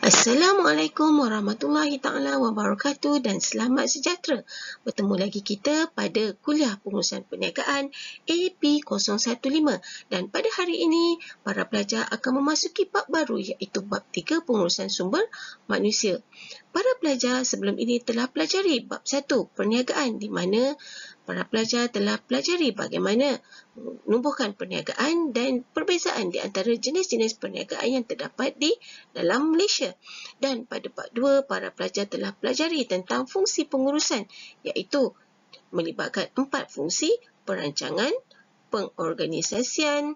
Assalamualaikum warahmatullahi taala wabarakatuh dan selamat sejahtera. Bertemu lagi kita pada kuliah pengurusan perniagaan AP015 dan pada hari ini para pelajar akan memasuki bab baru iaitu bab 3 pengurusan sumber manusia. Para pelajar sebelum ini telah pelajari bab 1 perniagaan di mana para pelajar telah pelajari bagaimana menumbuhkan perniagaan dan perbezaan di antara jenis-jenis perniagaan yang terdapat di dalam Malaysia. Dan pada bab 2, para pelajar telah pelajari tentang fungsi pengurusan iaitu melibatkan 4 fungsi: perancangan, pengorganisasian,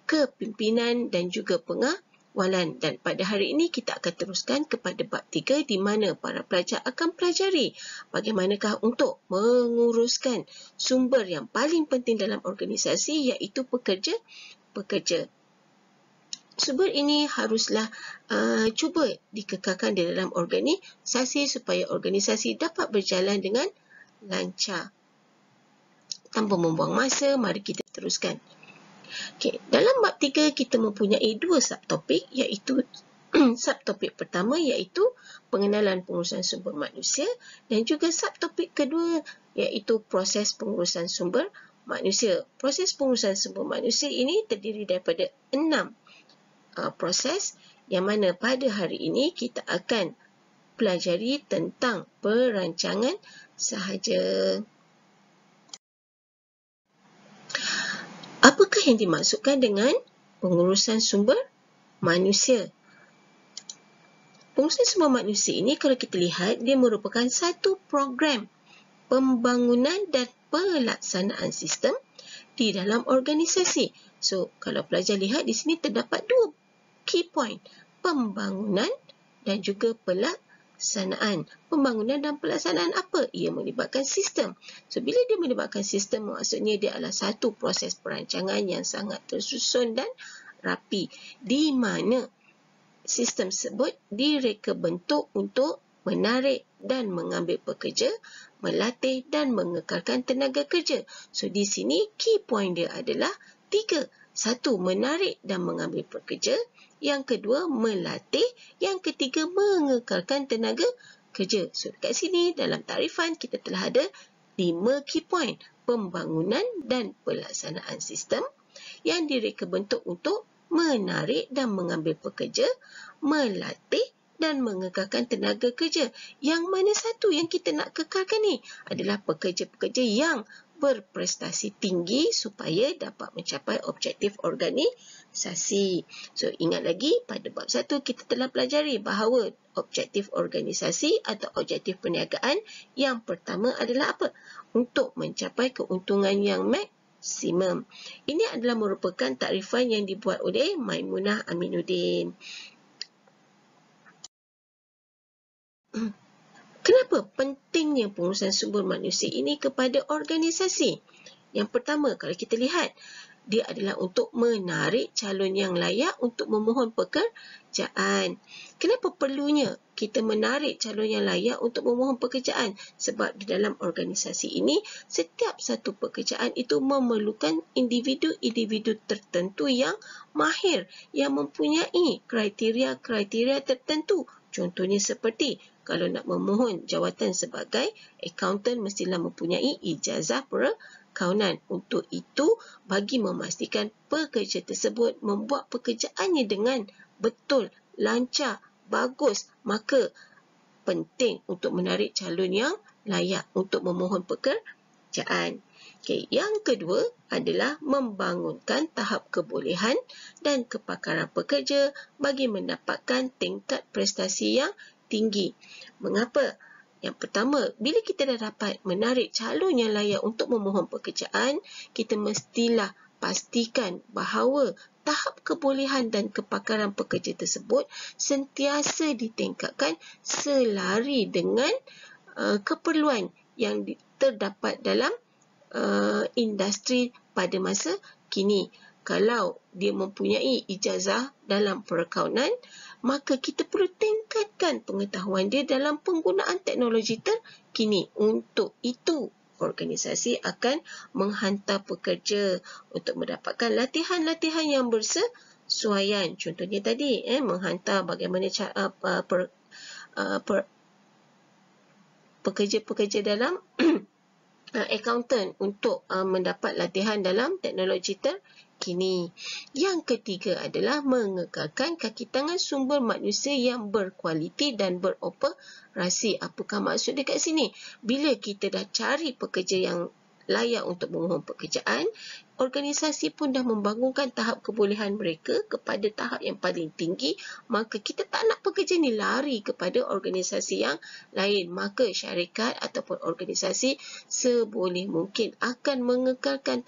kepimpinan dan juga pengawalan. Dan pada hari ini kita akan teruskan kepada bab 3 di mana para pelajar akan pelajari bagaimanakah untuk menguruskan sumber yang paling penting dalam organisasi iaitu pekerja. Sumber ini haruslah cuba dikekalkan di dalam organisasi supaya organisasi dapat berjalan dengan lancar. Tanpa membuang masa, mari kita teruskan. Okay, dalam bab 3 kita mempunyai 2 subtopik iaitu subtopik pertama iaitu pengenalan pengurusan sumber manusia dan juga subtopik kedua iaitu proses pengurusan sumber manusia. Proses pengurusan sumber manusia ini terdiri daripada 6 proses yang mana pada hari ini kita akan pelajari tentang perancangan sahaja. Apakah yang dimaksudkan dengan pengurusan sumber manusia? Pengurusan sumber manusia ini kalau kita lihat dia merupakan satu program pembangunan dan pelaksanaan sistem di dalam organisasi. So, kalau pelajar lihat di sini terdapat 2 key point, pembangunan dan juga pelaksanaan. Pembangunan dan pelaksanaan apa? Ia melibatkan sistem. So, bila dia melibatkan sistem, maksudnya dia adalah satu proses perancangan yang sangat tersusun dan rapi, di mana sistem tersebut direka bentuk untuk menarik dan mengambil pekerja, melatih dan mengekalkan tenaga kerja. So, di sini key point dia adalah 3. 1. Menarik dan mengambil pekerja. Yang kedua, melatih. Yang ketiga, mengekalkan tenaga kerja. So, dekat sini dalam tarifan kita telah ada 5 key point. Pembangunan dan pelaksanaan sistem yang direka bentuk untuk menarik dan mengambil pekerja, melatih dan mengekalkan tenaga kerja. Yang mana satu yang kita nak kekalkan ni adalah pekerja-pekerja yang berprestasi tinggi supaya dapat mencapai objektif organisasi. So, ingat lagi pada bab 1 kita telah pelajari bahawa objektif organisasi atau objektif perniagaan yang pertama adalah apa? Untuk mencapai keuntungan yang maksimum. Ini adalah merupakan takrifan yang dibuat oleh Maimunah Aminuddin. Kenapa pentingnya pengurusan sumber manusia ini kepada organisasi? Yang pertama, kalau kita lihat, dia adalah untuk menarik calon yang layak untuk memohon pekerjaan. Kenapa perlunya kita menarik calon yang layak untuk memohon pekerjaan? Sebab di dalam organisasi ini, setiap satu pekerjaan itu memerlukan individu-individu tertentu yang mahir, yang mempunyai kriteria-kriteria tertentu. Contohnya seperti kalau nak memohon jawatan sebagai accountant mestilah mempunyai ijazah perakaunan. Untuk itu, bagi memastikan pekerja tersebut membuat pekerjaannya dengan betul, lancar, bagus, maka penting untuk menarik calon yang layak untuk memohon pekerjaan. Okay, yang kedua adalah membangunkan tahap kebolehan dan kepakaran pekerja bagi mendapatkan tingkat prestasi yang tinggi. Mengapa? Yang pertama, bila kita dah dapat menarik calon yang layak untuk memohon pekerjaan, kita mestilah pastikan bahawa tahap kebolehan dan kepakaran pekerja tersebut sentiasa ditingkatkan selari dengan keperluan yang terdapat dalam industri pada masa kini. Kalau dia mempunyai ijazah dalam perakaunan, maka kita perlu tingkatkan pengetahuan dia dalam penggunaan teknologi terkini. Untuk itu, organisasi akan menghantar pekerja untuk mendapatkan latihan-latihan yang penyesuaian. Contohnya tadi, menghantar bagaimana pekerja-pekerja dalam accountant untuk mendapat latihan dalam teknologi terkini. Yang ketiga adalah mengekalkan kaki tangan sumber manusia yang berkualiti dan beroperasi. Apakah maksud dekat sini? Bila kita dah cari pekerja yang layak untuk memohon pekerjaan, organisasi pun dah membangunkan tahap kebolehan mereka kepada tahap yang paling tinggi, maka kita tak nak pekerja ni lari kepada organisasi yang lain. Maka syarikat ataupun organisasi seboleh mungkin akan mengekalkan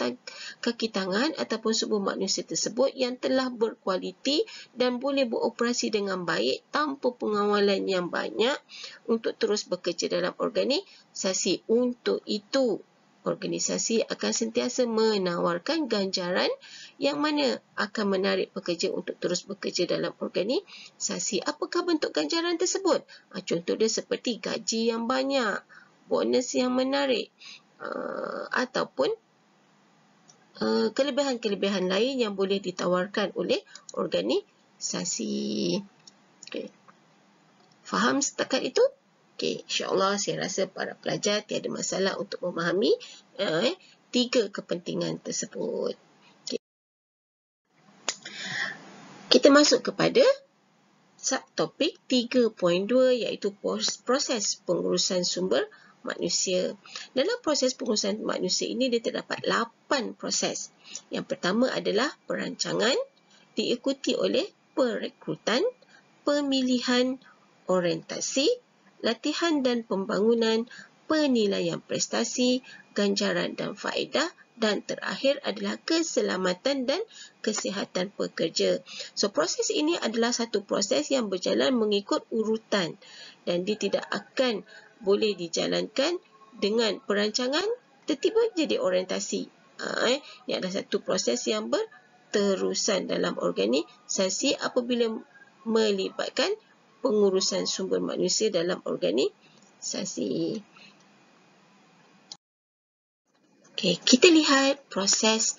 kaki tangan ataupun sumber manusia tersebut yang telah berkualiti dan boleh beroperasi dengan baik tanpa pengawalan yang banyak untuk terus bekerja dalam organisasi. Untuk itu, organisasi akan sentiasa menawarkan ganjaran yang mana akan menarik pekerja untuk terus bekerja dalam organisasi. Apakah bentuk ganjaran tersebut? Contoh dia seperti gaji yang banyak, bonus yang menarik, ataupun kelebihan-kelebihan lain yang boleh ditawarkan oleh organisasi. Okay. Faham setakat itu? Okey, insya-Allah saya rasa para pelajar tiada masalah untuk memahami tiga kepentingan tersebut. Okay. Kita masuk kepada subtopik 3.2 iaitu proses pengurusan sumber manusia. Dalam proses pengurusan manusia ini dia terdapat 8 proses. Yang pertama adalah perancangan, diikuti oleh perekrutan, pemilihan, orientasi, latihan dan pembangunan, penilaian prestasi, ganjaran dan faedah, dan terakhir adalah keselamatan dan kesihatan pekerja. So, proses ini adalah satu proses yang berjalan mengikut urutan dan dia tidak akan boleh dijalankan dengan perancangan tiba-tiba jadi orientasi. Ini adalah satu proses yang berterusan dalam organisasi apabila melibatkan pengurusan sumber manusia dalam organisasi. Okey, kita lihat proses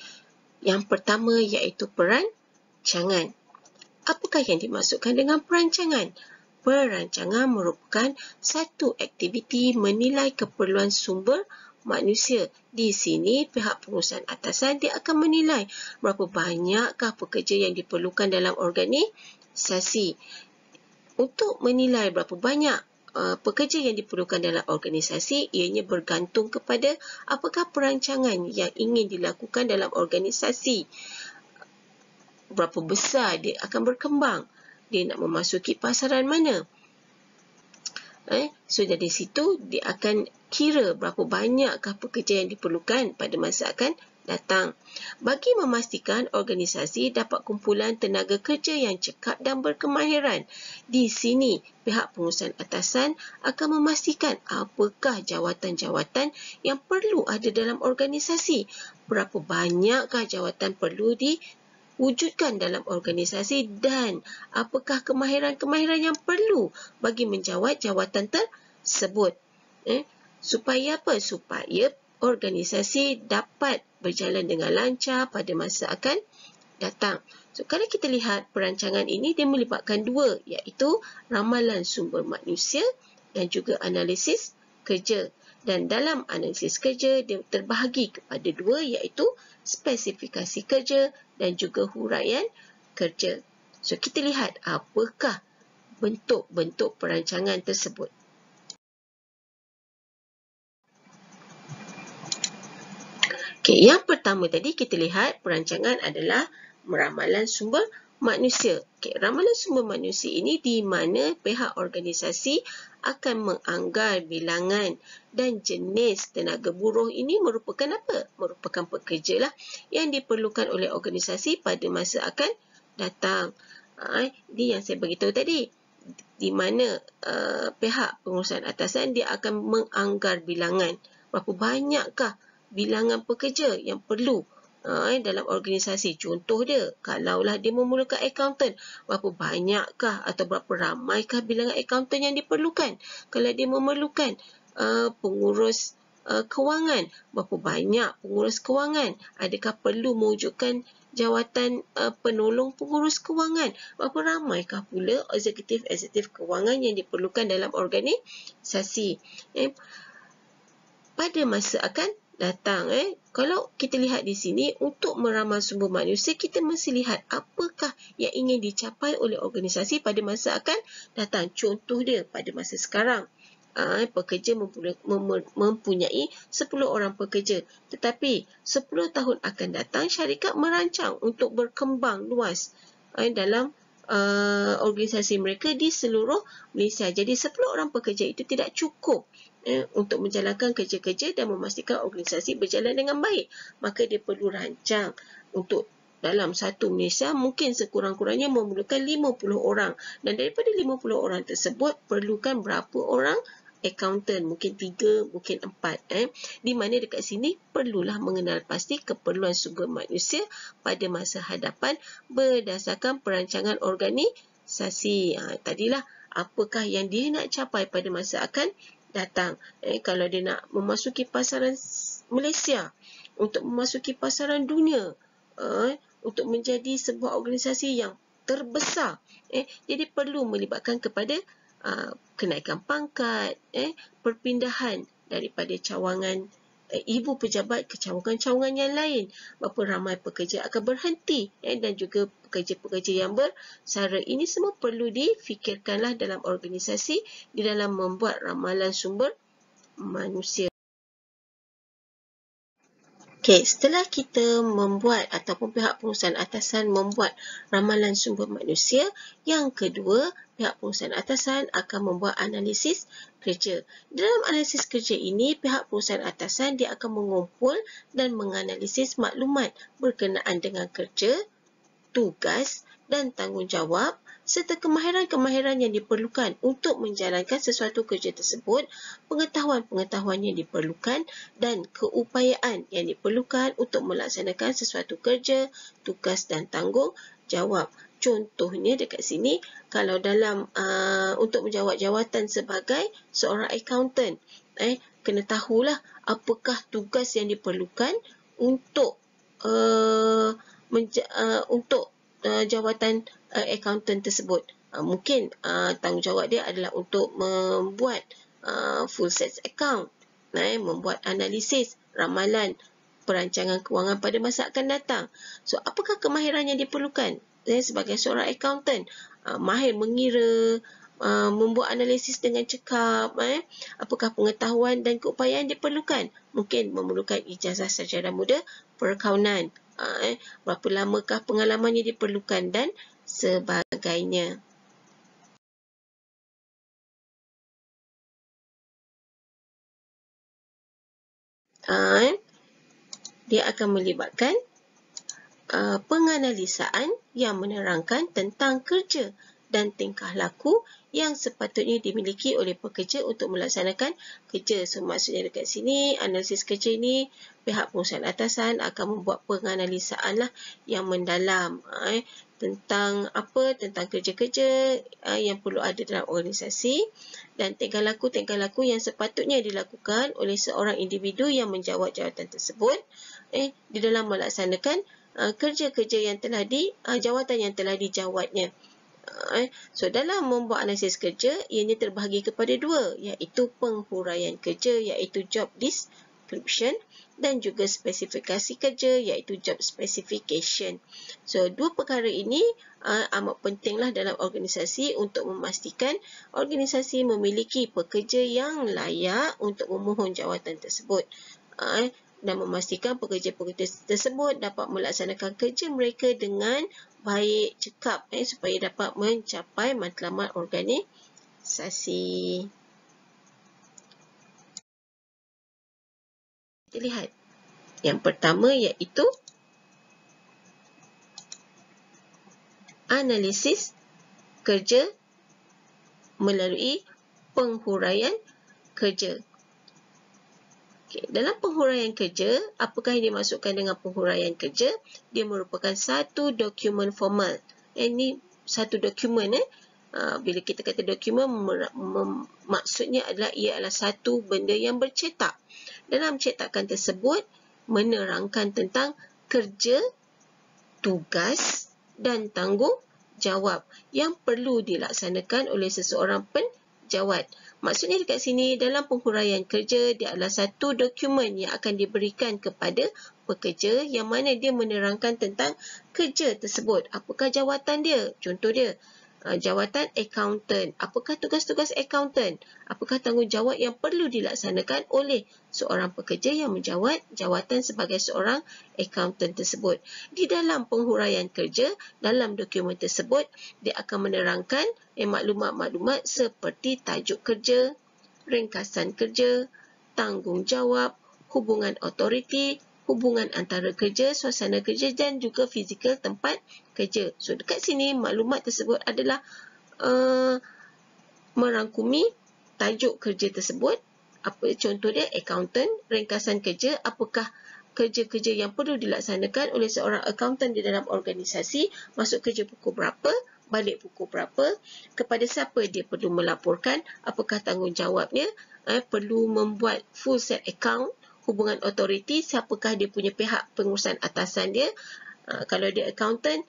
yang pertama iaitu perancangan. Apakah yang dimaksudkan dengan perancangan? Perancangan merupakan satu aktiviti menilai keperluan sumber manusia. Di sini pihak pengurusan atasan dia akan menilai berapa banyakkah pekerja yang diperlukan dalam organisasi. Untuk menilai berapa banyak pekerja yang diperlukan dalam organisasi, ianya bergantung kepada apakah perancangan yang ingin dilakukan dalam organisasi. Berapa besar dia akan berkembang. Dia nak memasuki pasaran mana. So, dari situ dia akan kira berapa banyakkah pekerja yang diperlukan pada masa akan datang. Bagi memastikan organisasi dapat kumpulan tenaga kerja yang cekap dan berkemahiran. Di sini, pihak pengurusan atasan akan memastikan apakah jawatan-jawatan yang perlu ada dalam organisasi. Berapa banyakkah jawatan perlu diwujudkan dalam organisasi dan apakah kemahiran-kemahiran yang perlu bagi menjawat jawatan tersebut. Supaya apa? Supaya organisasi dapat berjalan dengan lancar pada masa akan datang. So, kalau kita lihat perancangan ini, dia melibatkan dua, iaitu ramalan sumber manusia dan juga analisis kerja. Dan dalam analisis kerja, dia terbahagi kepada dua, iaitu spesifikasi kerja dan juga huraian kerja. So, kita lihat apakah bentuk-bentuk perancangan tersebut. Okay, yang pertama tadi kita lihat perancangan adalah ramalan sumber manusia. Okay, ramalan sumber manusia ini di mana pihak organisasi akan menganggar bilangan dan jenis tenaga buruh ini merupakan apa? Merupakan pekerja lah yang diperlukan oleh organisasi pada masa akan datang. Ini yang saya beritahu tadi. Di mana pihak pengurusan atasan dia akan menganggar bilangan. Berapa banyakkah bilangan pekerja yang perlu dalam organisasi. Contoh dia, kalaulah dia memerlukan accountant, berapa banyakkah atau berapa ramaikah bilangan accountant yang diperlukan. Kalau dia memerlukan pengurus kewangan, berapa banyak pengurus kewangan, adakah perlu mewujudkan jawatan penolong pengurus kewangan, berapa ramaikah pula eksekutif kewangan yang diperlukan dalam organisasi. Pada masa akan datang, kalau kita lihat di sini, untuk meramal sumber manusia, kita mesti lihat apakah yang ingin dicapai oleh organisasi pada masa akan datang. Contoh dia pada masa sekarang, pekerja mempunyai 10 orang pekerja, tetapi 10 tahun akan datang syarikat merancang untuk berkembang luas dalam organisasi mereka di seluruh Malaysia. Jadi 10 orang pekerja itu tidak cukup untuk menjalankan kerja-kerja dan memastikan organisasi berjalan dengan baik. Maka dia perlu rancang untuk dalam satu Malaysia mungkin sekurang-kurangnya memerlukan 50 orang. Dan daripada 50 orang tersebut perlukan berapa orang accountant, mungkin 3, mungkin 4. Di mana dekat sini perlulah mengenal pasti keperluan sumber manusia pada masa hadapan berdasarkan perancangan organisasi. Tadilah apakah yang dia nak capai pada masa akan datang. Kalau dia nak memasuki pasaran Malaysia, untuk memasuki pasaran dunia, untuk menjadi sebuah organisasi yang terbesar, jadi perlu melibatkan kepada kenaikan pangkat, perpindahan daripada cawangan ibu pejabat ke cawangan-cawangan yang lain, berapa ramai pekerja akan berhenti, dan juga pekerja-pekerja yang bersara. Ini semua perlu difikirkanlah dalam organisasi di dalam membuat ramalan sumber manusia. Okey, setelah kita membuat ataupun pihak pengurusan atasan membuat ramalan sumber manusia, yang kedua, pihak pengurusan atasan akan membuat analisis kerja. Dalam analisis kerja ini, pihak pengurusan atasan dia akan mengumpul dan menganalisis maklumat berkenaan dengan kerja, tugas dan tanggungjawab serta kemahiran-kemahiran yang diperlukan untuk menjalankan sesuatu kerja tersebut, pengetahuan-pengetahuan yang diperlukan dan keupayaan yang diperlukan untuk melaksanakan sesuatu kerja, tugas dan tanggungjawab. Contohnya dekat sini, kalau dalam untuk menjawat jawatan sebagai seorang accountant, kena tahulah apakah tugas yang diperlukan untuk jawatan accountant tersebut. Mungkin tanggungjawab dia adalah untuk membuat full set account, membuat analisis, ramalan, perancangan kewangan pada masa akan datang. So, apakah kemahiran yang diperlukan? Sebagai seorang accountant, mahir mengira, membuat analisis dengan cekap, apakah pengetahuan dan keupayaan diperlukan? Mungkin memerlukan ijazah sarjana muda perakaunan, berapa lamakah pengalaman yang diperlukan dan sebagainya. Dia akan melibatkan penganalisaan yang menerangkan tentang kerja dan tingkah laku yang sepatutnya dimiliki oleh pekerja untuk melaksanakan kerja. So, maksudnya dekat sini, analisis kerja ini, pihak pengurusan atasan akan membuat penganalisaan lah yang mendalam tentang kerja-kerja yang perlu ada dalam organisasi dan tingkah laku yang sepatutnya dilakukan oleh seorang individu yang menjawat jawatan tersebut di dalam melaksanakan kerja-kerja yang telah jawatan yang telah dijawatnya. So, dalam membuat analisis kerja, ianya terbahagi kepada dua, iaitu penghuraian kerja, iaitu job description, dan juga spesifikasi kerja, iaitu job specification. So, dua perkara ini amat pentinglah dalam organisasi untuk memastikan organisasi memiliki pekerja yang layak untuk memohon jawatan tersebut. Dan memastikan pekerja-pekerja tersebut dapat melaksanakan kerja mereka dengan baik, cekap, supaya dapat mencapai matlamat organisasi. Kita lihat. Yang pertama iaitu analisis kerja melalui penghuraian kerja. Okay. Dalam penghuraian kerja, apakah yang dimasukkan dengan penghuraian kerja? Dia merupakan satu dokumen formal. Ini satu dokumen. Bila kita kata dokumen, maksudnya adalah ia adalah satu benda yang bercetak. Dalam cetakan tersebut menerangkan tentang kerja, tugas dan tanggungjawab yang perlu dilaksanakan oleh seseorang penjawat. Maksudnya dekat sini dalam penghuraian kerja dia adalah satu dokumen yang akan diberikan kepada pekerja yang mana dia menerangkan tentang kerja tersebut. Apakah jawatan dia? Contoh dia, jawatan accountant. Apakah tugas-tugas accountant? Apakah tanggungjawab yang perlu dilaksanakan oleh seorang pekerja yang menjawat jawatan sebagai seorang accountant tersebut? Di dalam penghuraian kerja, dalam dokumen tersebut, dia akan menerangkan maklumat-maklumat seperti tajuk kerja, ringkasan kerja, tanggungjawab, hubungan autoriti, hubungan antara kerja, suasana kerja dan juga fizikal tempat kerja. So dekat sini maklumat tersebut adalah merangkumi tajuk kerja tersebut. Apa contoh dia? Accountant, ringkasan kerja, apakah kerja-kerja yang perlu dilaksanakan oleh seorang accountant di dalam organisasi, masuk kerja pukul berapa, balik pukul berapa, kepada siapa dia perlu melaporkan, apakah tanggungjawabnya, perlu membuat full set account, hubungan autoriti, siapakah dia punya pihak pengurusan atasan dia. Kalau dia accountant,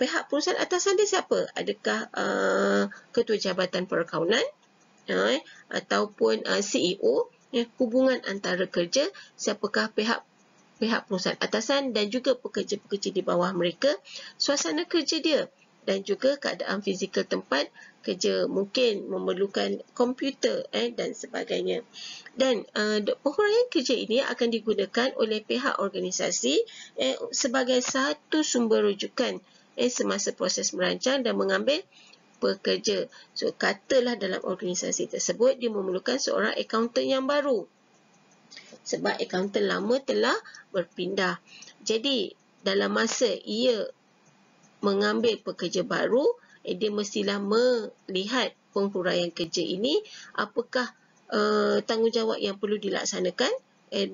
pihak pengurusan atasan dia siapa? Adakah Ketua Jabatan Perakaunan ataupun CEO? Hubungan antara kerja, siapakah pihak pengurusan atasan dan juga pekerja-pekerja di bawah mereka, suasana kerja dia dan juga keadaan fizikal tempat kerja, mungkin memerlukan komputer dan sebagainya. Dan penghuraian kerja ini akan digunakan oleh pihak organisasi sebagai satu sumber rujukan semasa proses merancang dan mengambil pekerja. So, katalah dalam organisasi tersebut dia memerlukan seorang accountant yang baru sebab accountant lama telah berpindah. Jadi, dalam masa ia mengambil pekerja baru, dia mestilah melihat penghuraian kerja ini, apakah tanggungjawab yang perlu dilaksanakan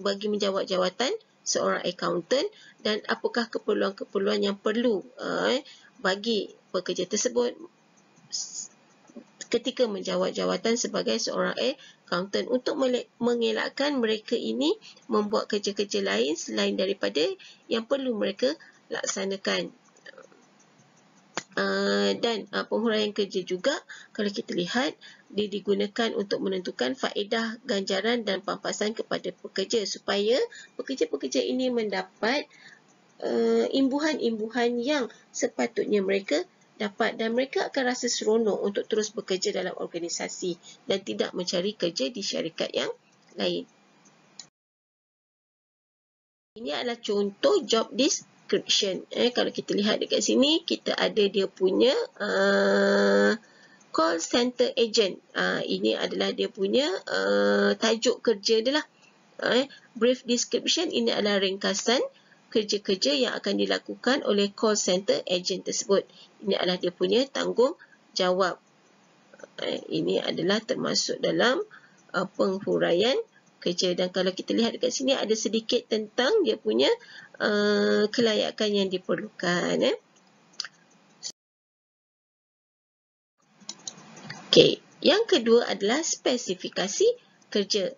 bagi menjawat jawatan seorang accountant dan apakah keperluan-keperluan yang perlu bagi pekerja tersebut ketika menjawat jawatan sebagai seorang accountant, untuk mengelakkan mereka ini membuat kerja-kerja lain selain daripada yang perlu mereka laksanakan. Dan penghuraian kerja juga, kalau kita lihat, dia digunakan untuk menentukan faedah, ganjaran dan pampasan kepada pekerja supaya pekerja-pekerja ini mendapat imbuhan-imbuhan yang sepatutnya mereka dapat dan mereka akan rasa seronok untuk terus bekerja dalam organisasi dan tidak mencari kerja di syarikat yang lain. Ini adalah contoh job description. Kalau kita lihat dekat sini, kita ada dia punya call center agent. Ini adalah dia punya tajuk kerja dia lah. Brief description, ini adalah ringkasan kerja-kerja yang akan dilakukan oleh call center agent tersebut. Ini adalah dia punya tanggungjawab. Ini adalah termasuk dalam penghuraian kerja. Dan kalau kita lihat dekat sini ada sedikit tentang dia punya kelayakan yang diperlukan. Okey, yang kedua adalah spesifikasi kerja.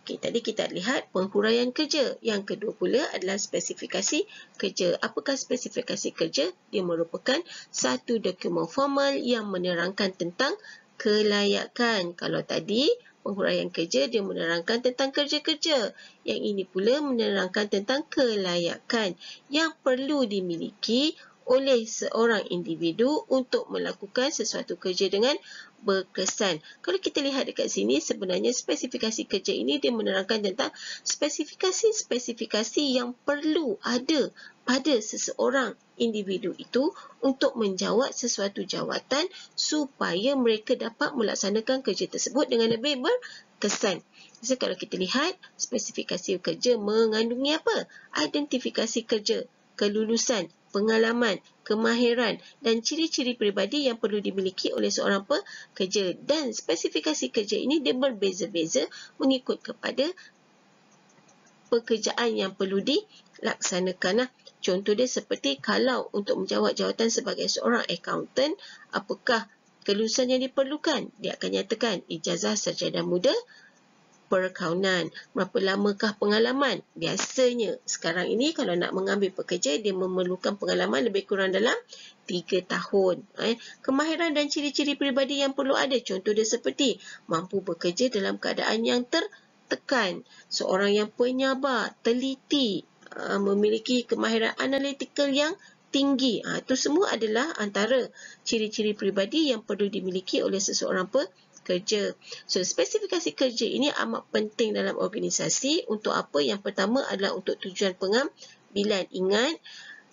Okey, tadi kita lihat penghuraian kerja. Yang kedua pula adalah spesifikasi kerja. Apakah spesifikasi kerja? Dia merupakan satu dokumen formal yang menerangkan tentang kelayakan. Kalau tadi penghuraian kerja dia menerangkan tentang kerja-kerja. Yang ini pula menerangkan tentang kelayakan yang perlu dimiliki oleh seorang individu untuk melakukan sesuatu kerja dengan berkesan. Kalau kita lihat dekat sini, sebenarnya spesifikasi kerja ini dia menerangkan tentang spesifikasi-spesifikasi yang perlu ada pada seseorang individu itu untuk menjawat sesuatu jawatan supaya mereka dapat melaksanakan kerja tersebut dengan lebih berkesan. So, kalau kita lihat, spesifikasi kerja mengandungi apa? Identifikasi kerja, kelulusan, pengalaman, kemahiran dan ciri-ciri peribadi yang perlu dimiliki oleh seorang pekerja. Dan spesifikasi kerja ini dia berbeza-beza mengikut kepada pekerjaan yang perlu dilaksanakan. Contoh dia seperti kalau untuk menjawat jawatan sebagai seorang accountant, apakah kelulusan yang diperlukan? Dia akan nyatakan ijazah sarjana muda perkaunan. Berapa lamakah pengalaman? Biasanya sekarang ini kalau nak mengambil pekerja, dia memerlukan pengalaman lebih kurang dalam 3 tahun. Kemahiran dan ciri-ciri peribadi yang perlu ada. Contoh dia seperti mampu bekerja dalam keadaan yang tertekan, seorang yang penyabar, teliti, memiliki kemahiran analitikal yang tinggi. Itu semua adalah antara ciri-ciri peribadi yang perlu dimiliki oleh seseorang pekerja. So, spesifikasi kerja ini amat penting dalam organisasi. Untuk apa? Yang pertama adalah untuk tujuan pengambilan. Ingat,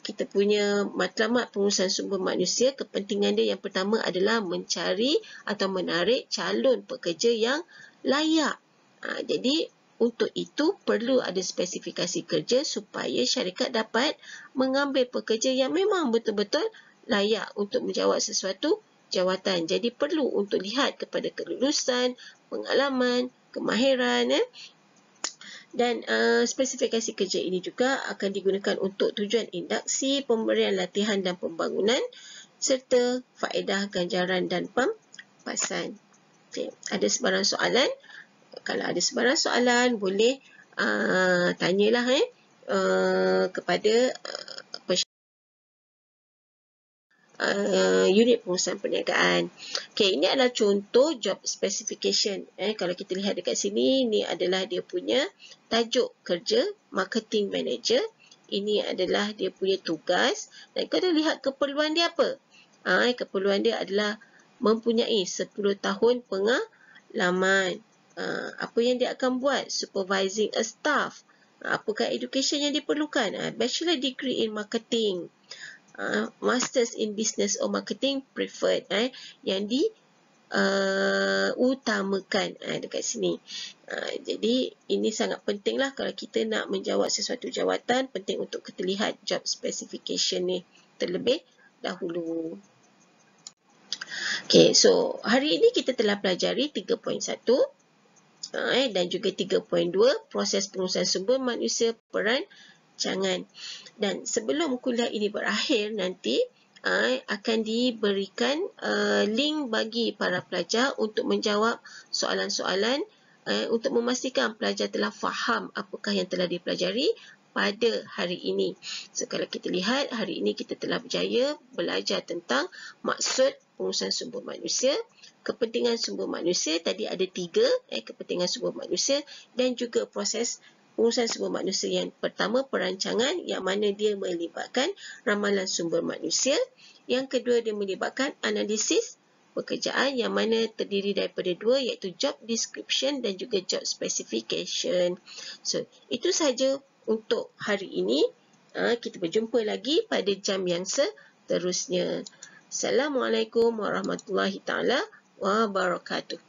kita punya matlamat pengurusan sumber manusia, kepentingan dia yang pertama adalah mencari atau menarik calon pekerja yang layak. Jadi, untuk itu perlu ada spesifikasi kerja supaya syarikat dapat mengambil pekerja yang memang betul-betul layak untuk menjawat sesuatu jawatan. Jadi perlu untuk lihat kepada kelulusan, pengalaman, kemahiran. Dan spesifikasi kerja ini juga akan digunakan untuk tujuan induksi, pemberian latihan dan pembangunan serta faedah ganjaran dan pampasan. Okay. Ada sebarang soalan? Kalau ada sebarang soalan, boleh tanyalah kepada unit pengurusan perniagaan. Okay, ini adalah contoh job specification. Kalau kita lihat dekat sini, ini adalah dia punya tajuk kerja, marketing manager. Ini adalah dia punya tugas. Dan kalau lihat keperluan dia apa? Keperluan dia adalah mempunyai 10 tahun pengalaman. Apa yang dia akan buat? Supervising a staff. Apakah education yang diperlukan? Bachelor degree in marketing. Masters in business or marketing preferred. Yang diutamakan dekat sini. Jadi ini sangat penting lah kalau kita nak menjawab sesuatu jawatan. Penting untuk kita lihat job specification ni terlebih dahulu. Okay, so hari ini kita telah pelajari 3.1 dan juga 3.2 proses pengurusan sumber manusia perancangan. Dan sebelum kuliah ini berakhir nanti akan diberikan link bagi para pelajar untuk menjawab soalan-soalan untuk memastikan pelajar telah faham apakah yang telah dipelajari pada hari ini. So, kalau kita lihat, hari ini kita telah berjaya belajar tentang maksud pengurusan sumber manusia, kepentingan sumber manusia, tadi ada 3, kepentingan sumber manusia, dan juga proses pengurusan sumber manusia. Yang pertama, perancangan, yang mana dia melibatkan ramalan sumber manusia. Yang kedua, dia melibatkan analisis pekerjaan, yang mana terdiri daripada 2, iaitu job description dan juga job specification. So, itu sahaja untuk hari ini. Kita berjumpa lagi pada jam yang seterusnya. Assalamualaikum warahmatullahi taala wabarakatuh.